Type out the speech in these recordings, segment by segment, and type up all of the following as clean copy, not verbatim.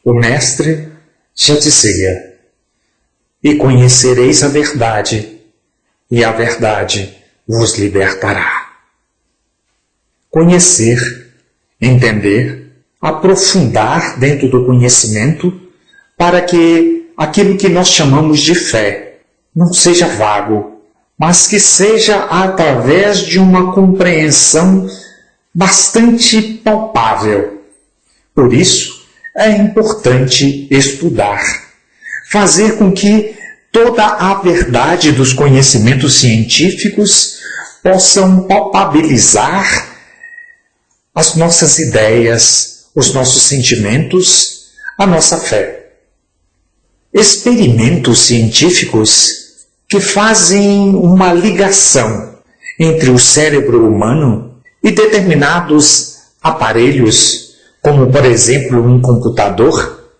O Mestre já dizia: e conhecereis a verdade, e a verdade vos libertará. Conhecer, entender, aprofundar dentro do conhecimento, para que aquilo que nós chamamos de fé não seja vago, mas que seja através de uma compreensão bastante palpável. Por isso, é importante estudar, fazer com que toda a verdade dos conhecimentos científicos possam palpabilizar as nossas ideias, os nossos sentimentos, a nossa fé. Experimentos científicos que fazem uma ligação entre o cérebro humano e determinados aparelhos, como por exemplo um computador,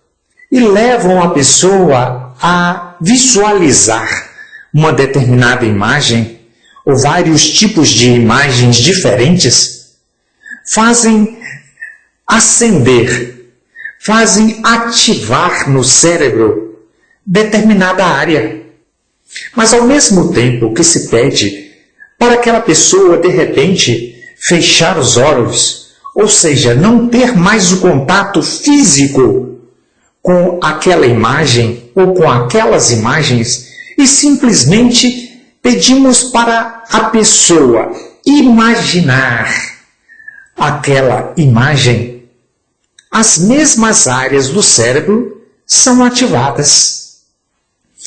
e levam a pessoa a visualizar uma determinada imagem ou vários tipos de imagens diferentes, fazem acender, fazem ativar no cérebro determinada área. Mas ao mesmo tempo que se pede para aquela pessoa de repente fechar os olhos, ou seja, não ter mais o contato físico com aquela imagem ou com aquelas imagens, e simplesmente pedimos para a pessoa imaginar aquela imagem, as mesmas áreas do cérebro são ativadas.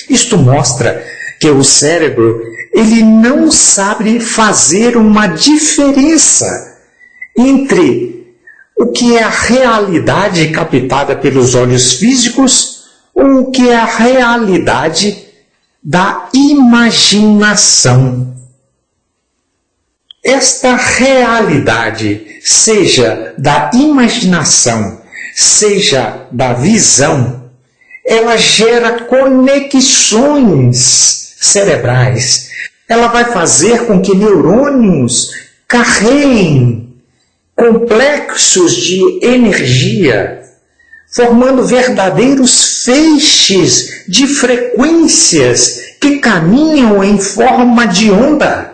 Isto mostra que o cérebro ele não sabe fazer uma diferença entre o que é a realidade captada pelos olhos físicos ou o que é a realidade da imaginação. Esta realidade, seja da imaginação, seja da visão, ela gera conexões cerebrais. Ela vai fazer com que neurônios carreguem complexos de energia, formando verdadeiros feixes de frequências que caminham em forma de onda,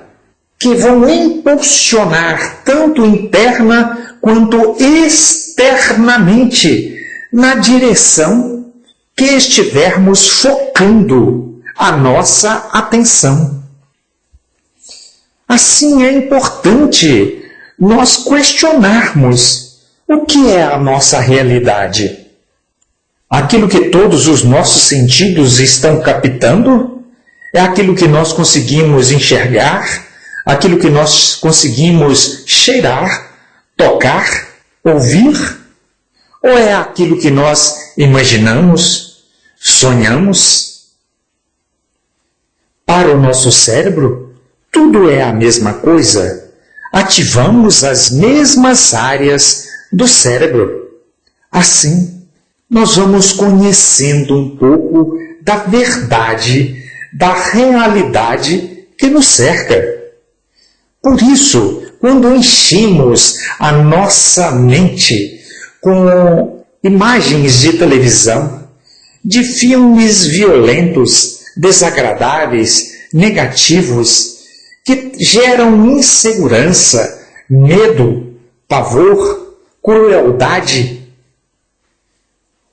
que vão impulsionar tanto interna quanto externamente na direção que estivermos focando a nossa atenção. Assim é importante nós questionarmos o que é a nossa realidade. Aquilo que todos os nossos sentidos estão captando? É aquilo que nós conseguimos enxergar? Aquilo que nós conseguimos cheirar, tocar, ouvir? Ou é aquilo que nós imaginamos, sonhamos? Para o nosso cérebro, tudo é a mesma coisa. Ativamos as mesmas áreas do cérebro. Assim, nós vamos conhecendo um pouco da verdade, da realidade que nos cerca. Por isso, quando enchemos a nossa mente com imagens de televisão, de filmes violentos, desagradáveis, negativos, que geram insegurança, medo, pavor, crueldade,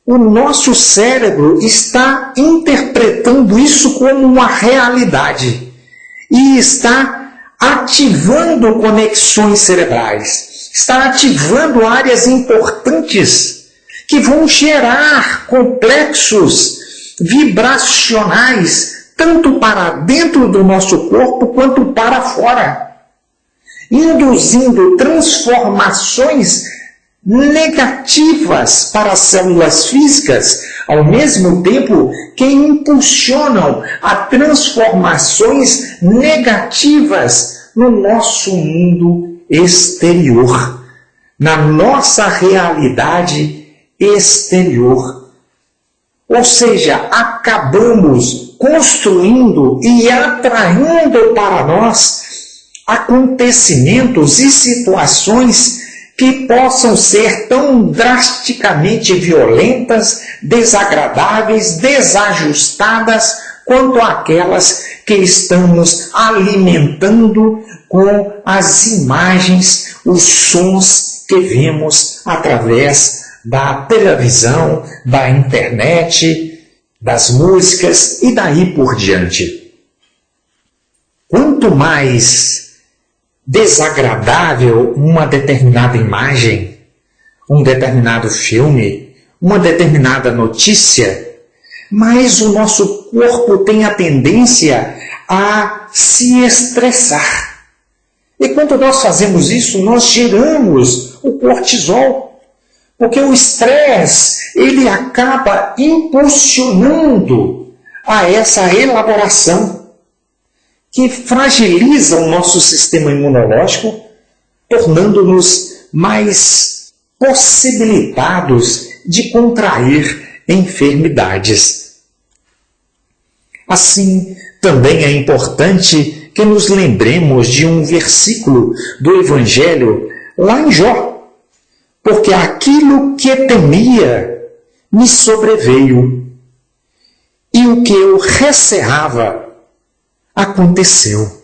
o nosso cérebro está interpretando isso como uma realidade e está ativando conexões cerebrais, está ativando áreas importantes que vão gerar complexos vibracionais tanto para dentro do nosso corpo quanto para fora, induzindo transformações negativas para as células físicas, ao mesmo tempo que impulsionam a transformações negativas no nosso mundo exterior, na nossa realidade exterior. Ou seja, acabamos construindo e atraindo para nós acontecimentos e situações que possam ser tão drasticamente violentas, desagradáveis, desajustadas, quanto aquelas que estamos alimentando com as imagens, os sons que vemos através da televisão, da internet, das músicas e daí por diante. Quanto mais desagradável uma determinada imagem, um determinado filme, uma determinada notícia, mais o nosso corpo tem a tendência a se estressar. E quando nós fazemos isso, nós geramos o cortisol, porque o estresse, ele acaba impulsionando a essa elaboração, que fragiliza o nosso sistema imunológico, tornando-nos mais possibilitados de contrair enfermidades. Assim, também é importante que nos lembremos de um versículo do Evangelho lá em Jó, porque aquilo que temia me sobreveio, e o que eu receava aconteceu.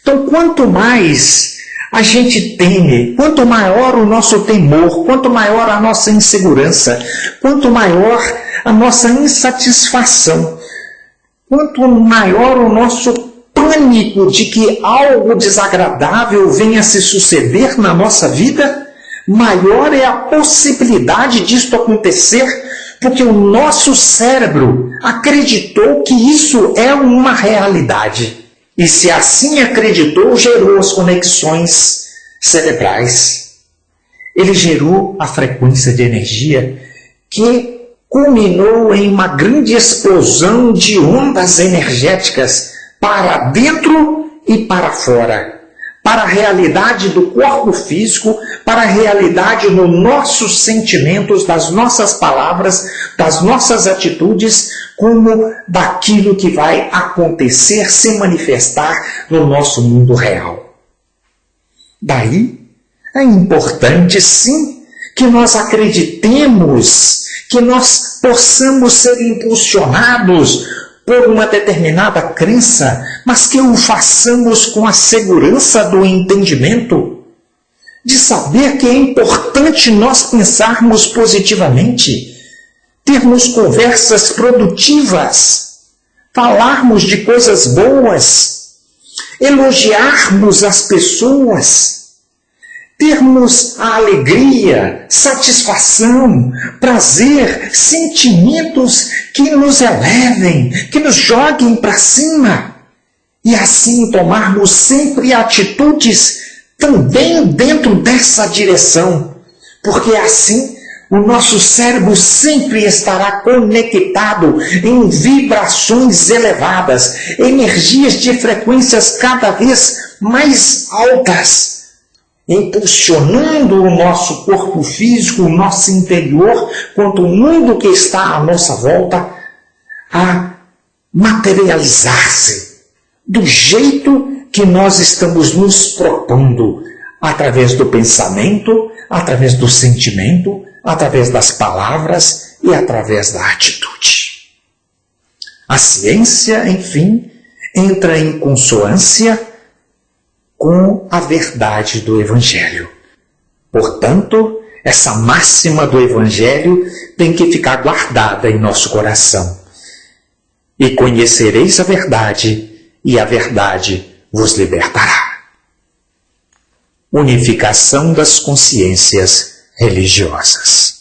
Então, quanto mais a gente teme, quanto maior o nosso temor, quanto maior a nossa insegurança, quanto maior a nossa insatisfação, quanto maior o nosso pânico de que algo desagradável venha a se suceder na nossa vida, maior é a possibilidade disto acontecer, porque o nosso cérebro acreditou que isso é uma realidade. E se assim acreditou, gerou as conexões cerebrais. Ele gerou a frequência de energia que culminou em uma grande explosão de ondas energéticas para dentro e para fora, para a realidade do corpo físico, para a realidade dos nossos sentimentos, das nossas palavras, das nossas atitudes, como daquilo que vai acontecer, se manifestar no nosso mundo real. Daí é importante, sim, que nós acreditemos, que nós possamos ser impulsionados por uma determinada crença, mas que o façamos com a segurança do entendimento, de saber que é importante nós pensarmos positivamente, termos conversas produtivas, falarmos de coisas boas, elogiarmos as pessoas, termos a alegria, satisfação, prazer, sentimentos que nos elevem, que nos joguem para cima. E assim tomarmos sempre atitudes também dentro dessa direção, porque assim o nosso cérebro sempre estará conectado em vibrações elevadas, energias de frequências cada vez mais altas, impulsionando o nosso corpo físico, o nosso interior, quanto o mundo que está à nossa volta, a materializar-se do jeito que nós estamos nos propondo, através do pensamento, através do sentimento, através das palavras e através da atitude. A ciência, enfim, entra em consonância com a verdade do Evangelho. Portanto, essa máxima do Evangelho tem que ficar guardada em nosso coração. E conhecereis a verdade, e a verdade vos libertará. Unificação das consciências religiosas.